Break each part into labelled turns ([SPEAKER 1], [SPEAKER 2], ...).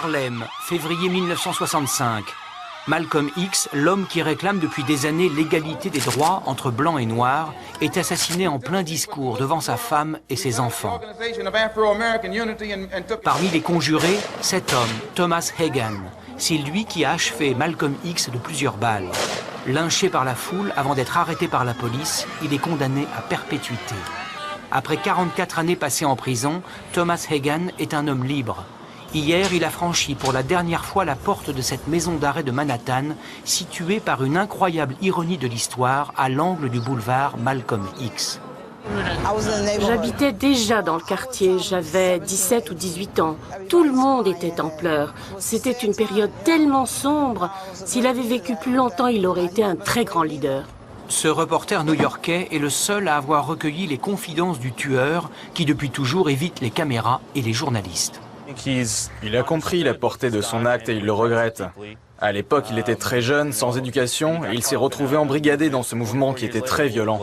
[SPEAKER 1] Harlem, février 1965. Malcolm X, l'homme qui réclame depuis des années l'égalité des droits entre blancs et noirs, est assassiné en plein discours devant sa femme et ses enfants. Parmi les conjurés, cet homme, Thomas Hagan. C'est lui qui a achevé Malcolm X de plusieurs balles. Lynché par la foule avant d'être arrêté par la police, il est condamné à perpétuité. Après 44 années passées en prison, Thomas Hagan est un homme libre. Hier, il a franchi pour la dernière fois la porte de cette maison d'arrêt de Manhattan, située par une incroyable ironie de l'histoire à l'angle du boulevard Malcolm X.
[SPEAKER 2] J'habitais déjà dans le quartier, j'avais 17 ou 18 ans. Tout le monde était en pleurs. C'était une période tellement sombre. S'il avait vécu plus longtemps, il aurait été un très grand leader.
[SPEAKER 1] Ce reporter new-yorkais est le seul à avoir recueilli les confidences du tueur, qui depuis toujours évite les caméras et les journalistes.
[SPEAKER 3] Il a compris la portée de son acte et il le regrette. À l'époque, il était très jeune, sans éducation, et il s'est retrouvé embrigadé dans ce mouvement qui était très violent.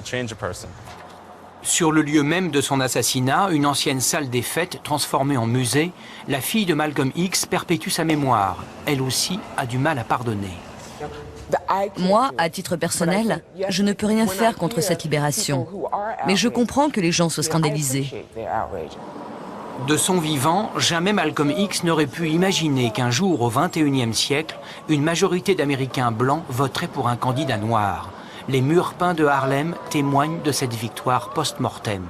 [SPEAKER 1] Sur le lieu même de son assassinat, une ancienne salle des fêtes transformée en musée, la fille de Malcolm X perpétue sa mémoire. Elle aussi a du mal à pardonner.
[SPEAKER 4] Moi, à titre personnel, je ne peux rien faire contre cette libération. Mais je comprends que les gens soient scandalisés.
[SPEAKER 1] De son vivant, jamais Malcolm X n'aurait pu imaginer qu'un jour, au XXIe siècle, une majorité d'Américains blancs voterait pour un candidat noir. Les murs peints de Harlem témoignent de cette victoire post-mortem.